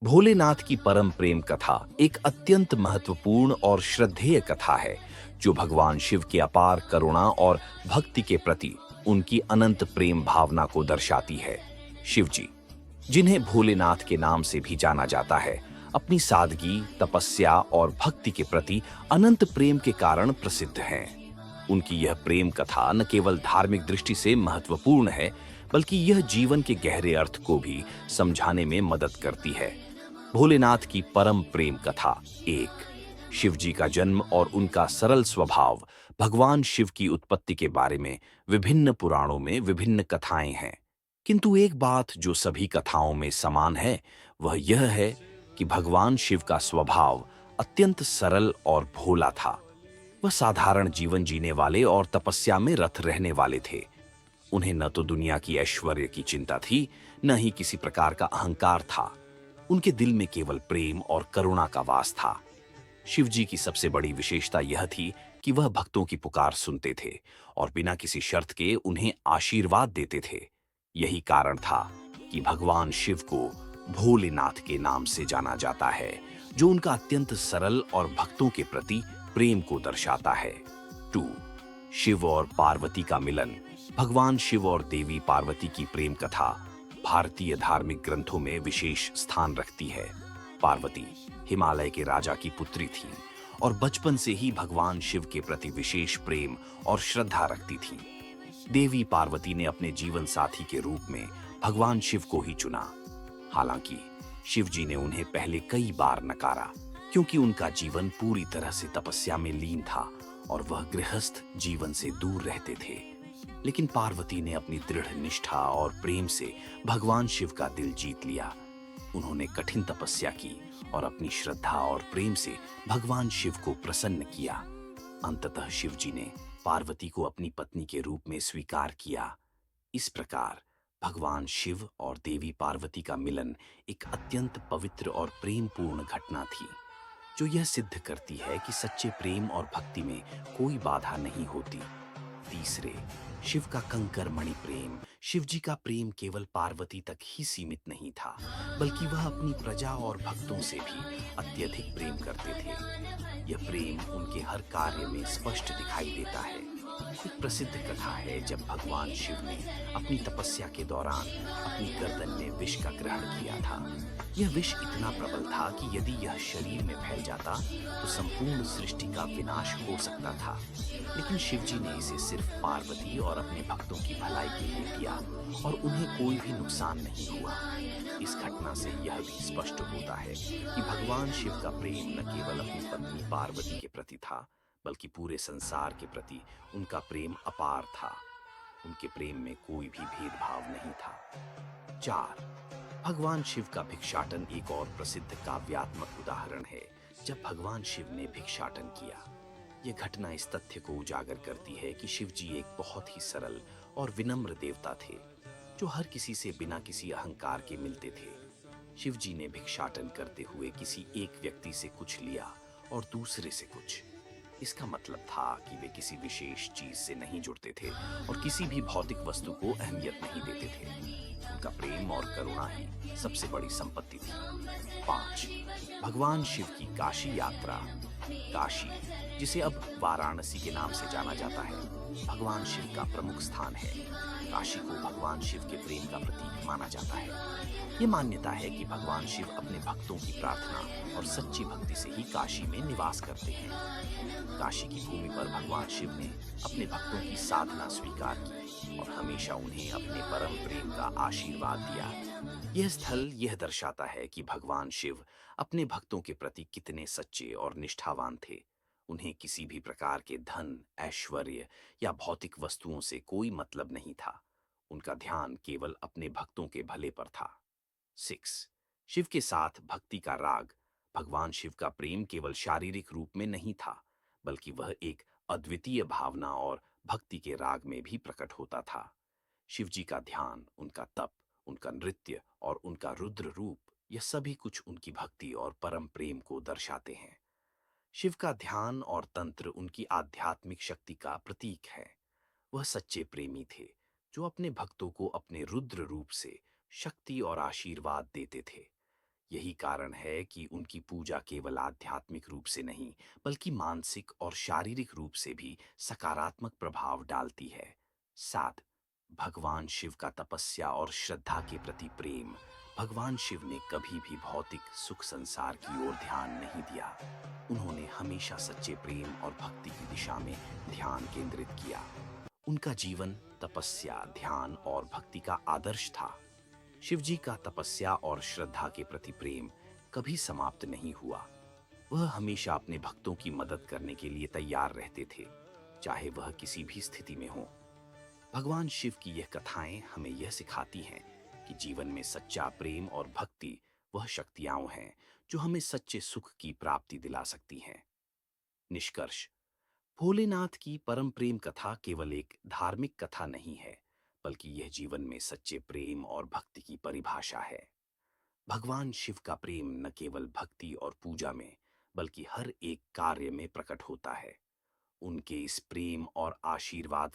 भोलेनाथ की परम प्रेम कथा एक अत्यंत महत्वपूर्ण और श्रद्धेय कथा है जो भगवान शिव की अपार करुणा और भक्ति के प्रति उनकी अनंत प्रेम भावना को दर्शाती है। शिव जी, जिन्हें भोलेनाथ के नाम से भी जाना जाता है, अपनी सादगी, तपस्या और भक्ति के प्रति अनंत प्रेम के कारण प्रसिद्ध हैं। उनकी यह प्रेम कथा न केवल धार्मिक दृष्टि से महत्वपूर्ण है, बल्कि यह जीवन के गहरे अर्थ को भी समझाने में मदद करती है। भोलेनाथ की परम प्रेम कथा एक। शिव जी का जन्म और उनका सरल स्वभाव। भगवान शिव की उत्पत्ति के बारे में विभिन्न पुराणों में विभिन्न कथाएं हैं, किंतु एक बात जो सभी कथाओं में समान है वह यह है कि भगवान शिव का स्वभाव अत्यंत सरल और भोला था। वह साधारण जीवन जीने वाले और तपस्या में रत रहने वाले थे। उन्हें न तो दुनिया की ऐश्वर्य की चिंता थी, न ही किसी प्रकार का अहंकार था। उनके दिल में केवल प्रेम और करुणा का वास था। शिव जी की सबसे बड़ी विशेषता यह थी कि वह भक्तों की पुकार सुनते थे और बिना किसी शर्त के उन्हें आशीर्वाद देते थे। यही कारण था कि भगवान शिव को भोलेनाथ के नाम से जाना जाता है, जो उनका अत्यंत सरल और भक्तों के प्रति प्रेम को दर्शाता है। 2। शिव और पार्वती का मिलन। भगवान शिव और देवी पार्वती की प्रेम कथा भारतीय धार्मिक ग्रंथों में विशेष स्थान रखती है। पार्वती हिमालय के राजा की पुत्री थी और बचपन से ही भगवान शिव के प्रति विशेष प्रेम और श्रद्धा रखती थी। देवी पार्वती ने अपने जीवन साथी के रूप में भगवान शिव को ही चुना। हालांकि शिव जी ने उन्हें पहले कई बार नकारा, क्योंकि उनका जीवन पूरी तरह से तपस्या में लीन था और वह गृहस्थ जीवन से दूर रहते थे। लेकिन पार्वती ने अपनी दृढ़ निष्ठा और प्रेम से भगवान शिव का दिल जीत लिया। उन्होंने कठिन तपस्या की और अपनी श्रद्धा और प्रेम से भगवान शिव को प्रसन्न किया। अंततः शिव जी ने पार्वती को अपनी पत्नी के रूप में स्वीकार किया। इस प्रकार भगवान शिव और देवी पार्वती का मिलन एक अत्यंत पवित्र और प्रेमपूर्ण घटना थी, जो यह सिद्ध करती है कि सच्चे प्रेम और भक्ति में कोई बाधा नहीं होती। तीसरे, शिव का कंकर मणि प्रेम। शिव जी का प्रेम केवल पार्वती तक ही सीमित नहीं था, बल्कि वह अपनी प्रजा और भक्तों से भी अत्यधिक प्रेम करते थे। यह प्रेम उनके हर कार्य में स्पष्ट दिखाई देता है। एक प्रसिद्ध कथा है जब भगवान शिव ने अपनी तपस्या के दौरान अपनी गर्दन में विष का ग्रहण किया था। यह विष इतना प्रबल था कि यदि यह शरीर में फैल जाता तो संपूर्ण सृष्टि का विनाश हो सकता था। लेकिन शिव जी ने इसे सिर्फ पार्वती और अपने भक्तों की भलाई के लिए दिया और उन्हें कोई भी नुकसान नहीं हुआ। इस घटना से यह भी स्पष्ट होता है कि भगवान शिव का प्रेम न केवल अपनी पत्नी पार्वती के प्रति था, बल्कि पूरे संसार के प्रति उनका प्रेम अपार था। उनके प्रेम में कोई भी भेदभाव नहीं था। 4। भगवान शिव का भिक्षाटन एक और प्रसिद्ध काव्यात्मक उदाहरण है जब भगवान शिव ने भिक्षाटन किया। यह घटना इस तथ्य को उजागर करती है कि शिव जी एक बहुत ही सरल और विनम्र देवता थे, जो हर किसी से बिना किसी अहंकार के मिलते थे। शिव जी ने भिक्षाटन करते हुए किसी एक व्यक्ति से कुछ लिया और दूसरे से कुछ। इसका मतलब था कि वे किसी विशेष चीज से नहीं जुड़ते थे और किसी भी भौतिक वस्तु को अहमियत नहीं देते थे। उनका प्रेम और करुणा ही सबसे बड़ी संपत्ति थी। 5। भगवान शिव की काशी यात्रा। काशी, जिसे अब वाराणसी के नाम से जाना जाता है, भगवान शिव का प्रमुख स्थान है। काशी को भगवान शिव के प्रेम का प्रतीक माना जाता है। ये मान्यता है कि भगवान शिव अपने भक्तों की प्रार्थना और सच्ची भक्ति से ही काशी में निवास करते हैं। काशी की भूमि पर भगवान शिव ने अपने भक्तों की साधना स्वीकार की और हमेशा उन्हें अपने परम प्रेम का आशीर्वाद दिया। यह स्थल यह दर्शाता है कि भगवान शिव अपने भक्तों के प्रति कितने सच्चे और निष्ठावान थे। उन्हें किसी भी प्रकार के धन, ऐश्वर्य या भौतिक वस्तुओं से कोई मतलब नहीं था। उनका ध्यान केवल अपने भक्तों के भले पर था। 6। शिव के साथ भक्ति का राग। भगवान शिव का प्रेम केवल शारीरिक रूप में नहीं था, बल्कि वह एक अद्वितीय भावना और भक्ति के राग में भी प्रकट होता था। शिव जी का ध्यान, उनका तप, उनका नृत्य और उनका रुद्र रूप, यह सभी कुछ उनकी भक्ति और परम प्रेम को दर्शाते हैं। शिव का ध्यान और तंत्र उनकी आध्यात्मिक शक्ति का प्रतीक है। वह सच्चे प्रेमी थे, जो अपने भक्तों को अपने रुद्र रूप से शक्ति और आशीर्वाद देते थे। यही कारण है कि उनकी पूजा केवल आध्यात्मिक रूप से नहीं, बल्कि मानसिक और शारीरिक रूप से भी सकारात्मक प्रभाव डालती है। 7, भगवान शिव का तपस्या और श्रद्धा के प्रति प्रेम। भगवान शिव ने कभी भी भौतिक सुख संसार की ओर ध्यान नहीं दिया। उन्होंने हमेशा सच्चे प्रेम और भक्ति की दिशा में ध्यान केंद्रित किया। उनका जीवन तपस्या, ध्यान और भक्ति का आदर्श था। शिवजी का तपस्या और श्रद्धा के प्रति प्रेम कभी समाप्त नहीं हुआ। वह हमेशा अपने भक्तों की मदद करने के लिए तैयार रहते थे, चाहे वह किसी भी स्थिति में हो। भगवान शिव की यह कथाएं हमें यह सिखाती हैं कि जीवन में सच्चा प्रेम और भक्ति वह शक्तियां हैं जो हमें सच्चे सुख की प्राप्ति दिला सकती हैं। निष्कर्ष, भोलेनाथ की परम प्रेम कथा केवल एक धार्मिक कथा नहीं है, बल्कि यह जीवन में सच्चे प्रेम और भक्ति की परिभाषा है। भगवान शिव का प्रेम न केवल भक्ति और पूजा में, बल्कि हर एक कार्य में प्रकट होता है। उनके इस प्रेम और आशीर्वाद